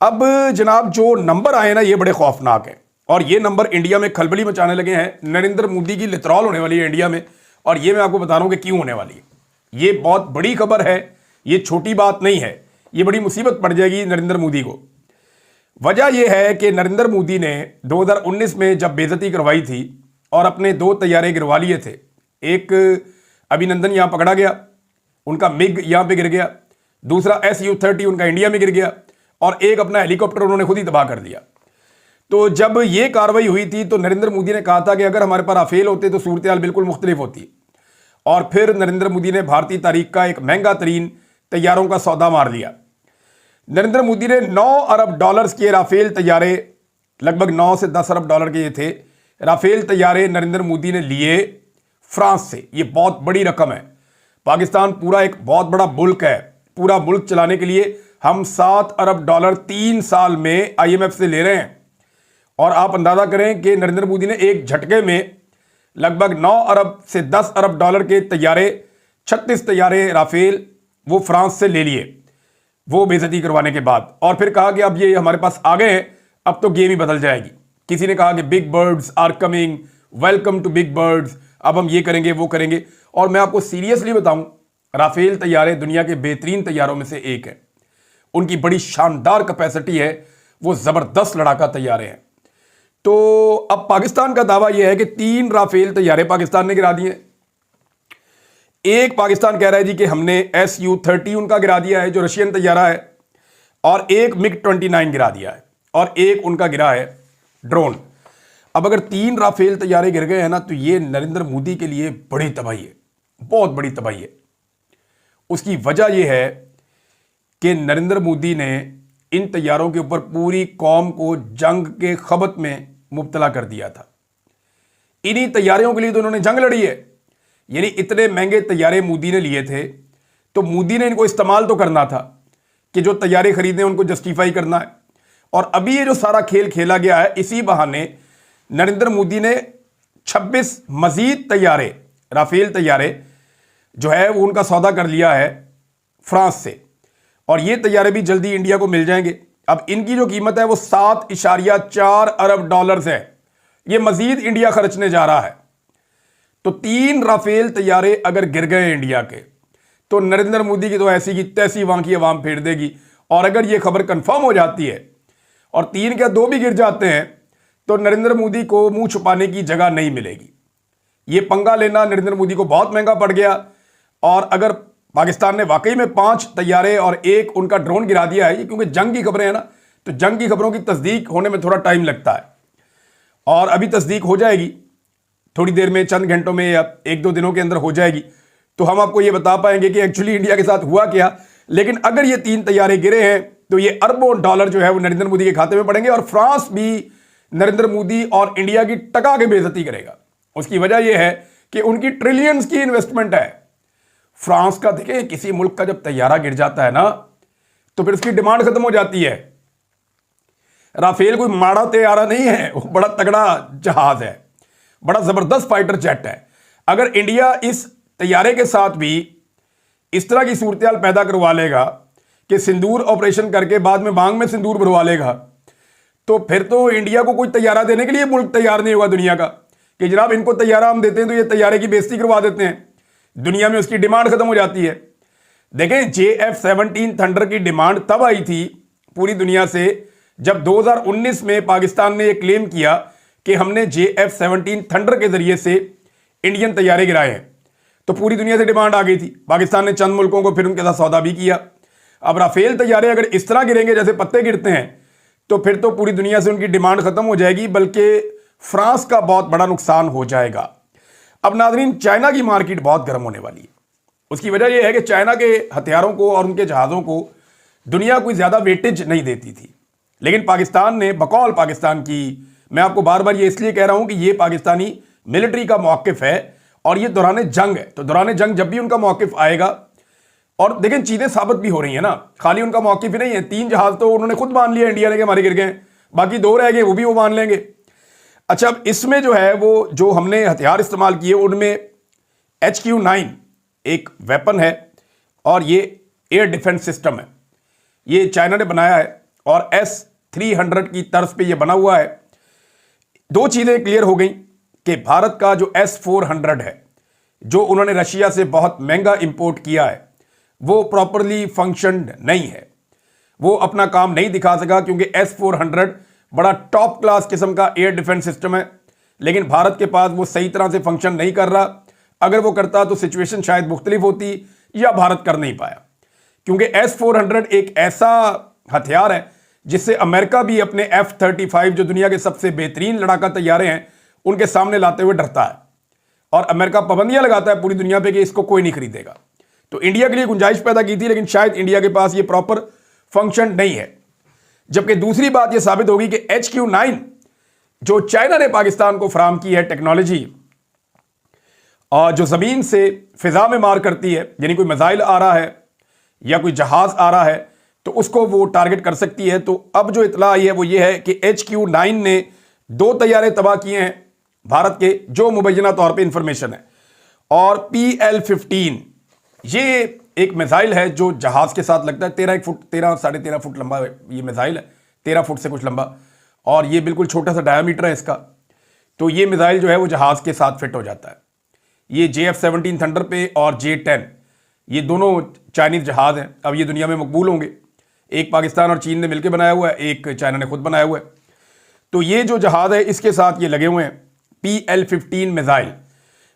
अब जनाब जो नंबर आए ना ये बड़े खौफनाक हैं और ये नंबर इंडिया में खलबली मचाने लगे हैं। नरेंद्र मोदी की लितरॉल होने वाली है इंडिया में और ये मैं आपको बता रहा हूं कि क्यों होने वाली है। ये बहुत बड़ी खबर है, ये छोटी बात नहीं है, ये बड़ी मुसीबत पड़ जाएगी नरेंद्र मोदी को। वजह यह है कि नरेंद्र मोदी ने 2019 में जब बेइज्जती करवाई थी और अपने 2 तैयारे गिरवा लिए थे, एक अभिनंदन यहां पकड़ा गया, उनका मिग यहां पे गिर गया, दूसरा SU-30 उनका इंडिया में गिर गया और एक अपना हेलीकॉप्टर उन्होंने खुद ही तबाह कर दिया। तो जब ये कार्रवाई हुई थी तो नरेंद्र मोदी ने कहा था कि अगर हमारे पास राफेल होते तो सूरत हाल बिल्कुल मुख्तलिफ होती। और फिर नरेंद्र मोदी ने भारतीय तारीख का एक महंगा तरीन तैयारों का सौदा मार लिया। नरेंद्र मोदी ने 9 अरब डॉलर्स के राफेल तैयारे, लगभग 9 से 10 अरब डॉलर के ये थे राफेल तैयारे, नरेंद्र मोदी ने लिए फ्रांस से। ये बहुत बड़ी रकम है। पाकिस्तान पूरा एक बहुत बड़ा मुल्क है, पूरा मुल्क चलाने के लिए हम 7 अरब डॉलर 3 साल में IMF से ले रहे हैं। और आप अंदाजा करें कि नरेंद्र मोदी ने एक झटके में लगभग 9 अरब से 10 अरब डॉलर के तैयारे, 36 तैयारे राफेल वो फ्रांस से ले लिए, वो बेइज्जती करवाने के बाद। और फिर कहा कि अब ये हमारे पास आ गए हैं, अब तो गेम ही बदल जाएगी। किसी ने कहा कि big birds are coming, welcome to big birds, अब हम ये करेंगे वो करेंगे। और मैं आपको सीरियसली बताऊं, राफेल तैयारे दुनिया के बेहतरीन तैयारों में से एक है। उनकी बड़ी शानदार कैपेसिटी है, वो जबरदस्त लड़ाका तैयारे हैं। तो अब पाकिस्तान का दावा यह है कि 3 राफेल तैयारे पाकिस्तान ने गिरा दिए। एक पाकिस्तान कह रहा है जी कि हमने SU-30 उनका गिरा दिया है जो रशियन तैयारा है, और एक MiG-29 गिरा दिया है, और एक उनका गिरा है ड्रोन। अब अगर 3 राफेल तैयारे गिर गए हैं ना तो ये नरेंद्र मोदी के लिए बड़ी तबाही है, बहुत बड़ी तबाही है। उसकी वजह यह है कि नरेंद्र मोदी ने इन तैयारों के ऊपर पूरी कौम को जंग के खबत में मुब्तला कर दिया था। इन्हीं तैयारियों के लिए तो उन्होंने जंग लड़ी है। यानी इतने महंगे तैयारे मोदी ने लिए थे तो मोदी ने इनको इस्तेमाल तो करना था कि जो तैयारे खरीदे उनको जस्टिफाई करना है। और अभी ये जो सारा खेल खेला गया है, इसी बहाने नरेंद्र मोदी ने 26 मजीद तैयारे, राफेल तैयारे जो है वो उनका सौदा कर लिया है फ्रांस से, और ये तैयारे भी जल्दी इंडिया को मिल जाएंगे। अब इनकी जो कीमत है वो 7.4 अरब डॉलर्स है। ये मजीद इंडिया खर्चने जा रहा है। तो 3 राफेल तैयारे अगर गिर गए इंडिया के तो नरेंद्र मोदी की तो ऐसी की तैसी वहां की आवाम फेर देगी। और अगर ये खबर कंफर्म हो जाती है और 3 क्या 2 भी गिर जाते हैं तो नरेंद्र मोदी को मुंह छुपाने की जगह नहीं मिलेगी। ये पंगा लेना नरेंद्र मोदी को बहुत महंगा पड़ गया। और अगर पाकिस्तान ने वाकई में 5 तैयारे और एक उनका ड्रोन गिरा दिया है, क्योंकि जंग की खबरें हैं ना, तो जंग की खबरों की तस्दीक होने में थोड़ा टाइम लगता है, और अभी तस्दीक हो जाएगी थोड़ी देर में, चंद घंटों में या 1-2 दिनों के अंदर हो जाएगी। तो हम आपको ये बता पाएंगे कि एक्चुअली इंडिया के साथ हुआ क्या। लेकिन अगर ये 3 तैयारे गिरे हैं तो ये अरबों डॉलर जो है वो नरेंद्र मोदी के खाते में पड़ेंगे, और फ्रांस भी नरेंद्र मोदी और इंडिया की टका के बेइज्जती करेगा। उसकी वजह यह है कि उनकी ट्रिलियंस की इन्वेस्टमेंट है। फ्रांस का देखें, किसी मुल्क का जब तैयारा गिर जाता है ना तो फिर उसकी डिमांड खत्म हो जाती है। राफेल कोई माड़ा तैयारा नहीं है, वो बड़ा तगड़ा जहाज है, बड़ा जबरदस्त फाइटर जेट है। अगर इंडिया इस तैयारे के साथ भी इस तरह की सूरत पैदा करवा लेगा कि सिंदूर ऑपरेशन करके बाद में मांग में सिंदूर भरवा लेगा, तो फिर तो इंडिया को कोई तैयारा देने के लिए मुल्क तैयार नहीं होगा दुनिया का कि जनाब इनको तैयारा हम देते हैं तो ये तैयारे की बेइज्जती करवा देते हैं। दुनिया में उसकी डिमांड खत्म हो जाती है। देखें, JF-17 थंडर की डिमांड तब आई थी पूरी दुनिया से जब 2019 में पाकिस्तान ने यह क्लेम किया कि हमने JF-17 थंडर के जरिए से इंडियन तैयारे गिराए हैं। तो पूरी दुनिया से डिमांड आ गई थी। पाकिस्तान ने चंद मुल्कों को फिर उनके साथ सौदा भी किया। अब राफेल तैयारे अगर इस तरह गिरेंगे जैसे पत्ते गिरते हैं तो फिर तो पूरी दुनिया से उनकी डिमांड खत्म हो जाएगी, बल्कि फ्रांस का बहुत बड़ा नुकसान हो जाएगा। अब नाज़रीन, चाइना की मार्केट बहुत गर्म होने वाली है। उसकी वजह यह है कि चाइना के हथियारों को और उनके जहाज़ों को दुनिया कोई ज़्यादा वेटेज नहीं देती थी, लेकिन पाकिस्तान ने, बकौल पाकिस्तान की, मैं आपको बार बार ये इसलिए कह रहा हूं कि ये पाकिस्तानी मिलिट्री का मौक़िफ़ है और ये दौरान जंग है। तो दौरान जंग जब भी उनका मौक़िफ़ आएगा, और देखें चीज़ें साबित भी हो रही हैं ना, खाली उनका मौक़िफ़ ही नहीं है। 3 जहाज़ तो उन्होंने खुद मान लिया इंडिया ने कि हमारे गिर गए, बाकी 2 रह गए, वो भी वो मान लेंगे। अच्छा, अब इसमें जो है वो जो हमने हथियार इस्तेमाल किए उनमें HQ-9 एक वेपन है और ये एयर डिफेंस सिस्टम है। ये चाइना ने बनाया है और S-300 की तर्ज पे ये बना हुआ है। दो चीज़ें क्लियर हो गई कि भारत का जो S-400 है, जो उन्होंने रशिया से बहुत महंगा इंपोर्ट किया है, वो प्रॉपरली फंक्शनड नहीं है, वो अपना काम नहीं दिखा सका, क्योंकि S-400 बड़ा टॉप क्लास किस्म का एयर डिफेंस सिस्टम है, लेकिन भारत के पास वो सही तरह से फंक्शन नहीं कर रहा। अगर वो करता तो सिचुएशन शायद मुख्तलिफ होती, या भारत कर नहीं पाया, क्योंकि S-400 एक ऐसा हथियार है जिससे अमेरिका भी अपने F-35 जो दुनिया के सबसे बेहतरीन लड़ाका तैयारे हैं उनके सामने लाते हुए डरता है, और अमेरिका पाबंदियां लगाता है पूरी दुनिया पे कि इसको कोई नहीं खरीदेगा। तो इंडिया के लिए गुंजाइश पैदा की थी, लेकिन शायद इंडिया के पास ये प्रॉपर फंक्शन नहीं है। जबकि दूसरी बात यह साबित होगी कि HQ-9 जो चाइना ने पाकिस्तान को फराम की है टेक्नोलॉजी, और जो जमीन से फिजा में मार करती है, यानी कोई मिसाइल आ रहा है या कोई जहाज आ रहा है तो उसको वो टारगेट कर सकती है। तो अब जो इतला आई है वो ये है कि HQ-9 ने 2 तैयारे तबाह किए हैं भारत के, जो मुबैना तौर पे इंफॉर्मेशन है। और PL-15 ये एक मिसाइल है जो जहाज के साथ लगता है। 13 फुट 13 साढ़े 13 फुट लंबा ये मिसाइल है, 13 फुट से कुछ लंबा, और ये बिल्कुल छोटा सा डायमीटर है इसका। तो ये मिसाइल जो है वो जहाज के साथ फिट हो जाता है। ये JF-17 थंडर पे और J-10 ये दोनों चाइनीज जहाज हैं, अब ये दुनिया में मकबूल होंगे। एक पाकिस्तान और चीन ने मिलकर बनाया हुआ है, एक चाइना ने खुद बनाया हुआ है। तो ये जो जहाज है इसके साथ ये लगे हुए हैं PL-15 मिसाइल।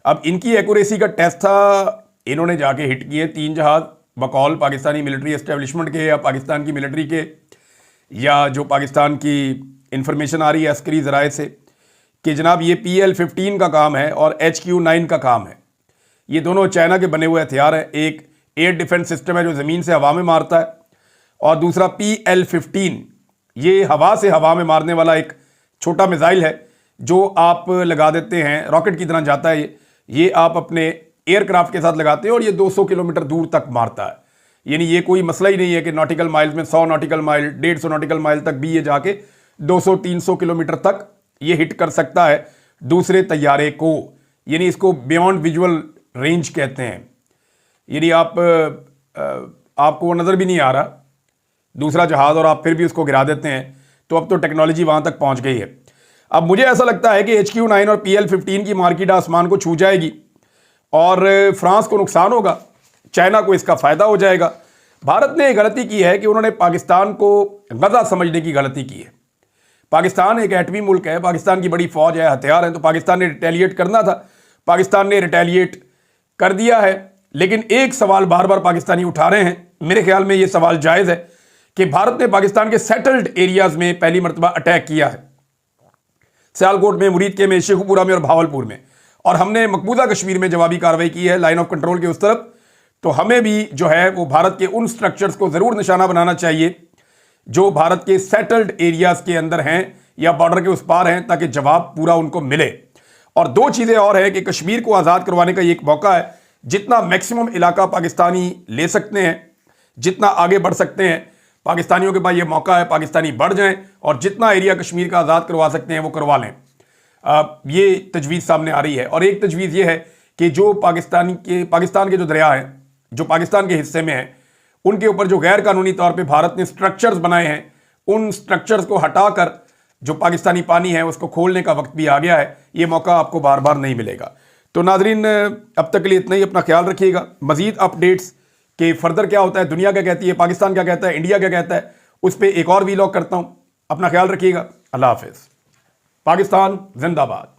अब इनकी एक्यूरेसी का टेस्ट था, इन्होंने जाके हिट किए 3 जहाज बकौल पाकिस्तानी मिलिट्री एस्टेब्लिशमेंट के, या पाकिस्तान की मिलिट्री के, या जो पाकिस्तान की इंफॉर्मेशन आ रही है अस्करी ज़राए से कि जनाब ये PL-15 का काम है और HQ-9 का काम है। ये दोनों चाइना के बने हुए हथियार हैं। एक एयर डिफेंस सिस्टम है जो ज़मीन से हवा में मारता है, और दूसरा PL-15 ये हवा से हवा में मारने वाला एक छोटा मिसाइल है जो आप लगा देते हैं, रॉकेट की तरह जाता है ये आप अपने एयरक्राफ्ट के साथ लगाते हैं और ये 200 किलोमीटर दूर तक मारता है। यानी ये कोई मसला ही नहीं है कि नॉटिकल माइल्स में 100 नॉटिकल माइल 150 नॉटिकल माइल तक भी ये जाके 200-300 किलोमीटर तक ये हिट कर सकता है दूसरे तैयारे को। यानी इसको बियॉन्ड विजुअल रेंज कहते हैं। यानी आपको वो नज़र भी नहीं आ रहा दूसरा जहाज़ और आप फिर भी उसको गिरा देते हैं। तो अब तो टेक्नोलॉजी वहाँ तक पहुँच गई है। अब मुझे ऐसा लगता है कि HQ-9 और PL-15 की मार्केट आसमान को छू जाएगी और फ्रांस को नुकसान होगा, चाइना को इसका फ़ायदा हो जाएगा। भारत ने एक गलती की है कि उन्होंने पाकिस्तान को गज़ा समझने की गलती की है। पाकिस्तान एक एटमी मुल्क है, पाकिस्तान की बड़ी फ़ौज है, हथियार हैं, तो पाकिस्तान ने रिटेलिएट करना था। पाकिस्तान ने रिटेलिएट कर दिया है, लेकिन एक सवाल बार बार पाकिस्तानी उठा रहे हैं, मेरे ख्याल में ये सवाल जायज़ है कि भारत ने पाकिस्तान के सेटल्ड एरियाज़ में पहली मरतबा अटैक किया है, सियालकोट में, मुरीदके में, शेखुपुरा में और भावलपुर में, और हमने मकबूजा कश्मीर में जवाबी कार्रवाई की है लाइन ऑफ कंट्रोल के उस तरफ। तो हमें भी जो है वो भारत के उन स्ट्रक्चर्स को ज़रूर निशाना बनाना चाहिए जो भारत के सेटल्ड एरियाज़ के अंदर हैं या बॉर्डर के उस पार हैं, ताकि जवाब पूरा उनको मिले। और 2 चीज़ें और हैं कि कश्मीर को आज़ाद करवाने का एक मौका है, जितना मैक्सिमम इलाका पाकिस्तानी ले सकते हैं, जितना आगे बढ़ सकते हैं, पाकिस्तानियों के पास ये मौका है, पाकिस्तानी बढ़ जाएं और जितना एरिया कश्मीर का आज़ाद करवा सकते हैं वो करवा लें। ये तजवीज़ सामने आ रही है। और एक तजवीज़ ये है कि जो पाकिस्तान के जो दरिया हैं जो पाकिस्तान के हिस्से में हैं, उनके ऊपर जो गैर कानूनी तौर पे भारत ने स्ट्रक्चर्स बनाए हैं, उन स्ट्रक्चर्स को हटाकर जो पाकिस्तानी पानी है उसको खोलने का वक्त भी आ गया है। ये मौका आपको बार बार नहीं मिलेगा। तो नाजरीन, अब तक के लिए इतना ही। अपना ख्याल रखिएगा। मज़ीद अपडेट्स के फर्दर क्या होता है, दुनिया क्या कहती है, पाकिस्तान क्या कहता है, इंडिया क्या कहता है, उस पर एक और वीलॉग करता हूँ। अपना ख्याल रखिएगा। अल्लाह हाफिज़। पाकिस्तान जिंदाबाद।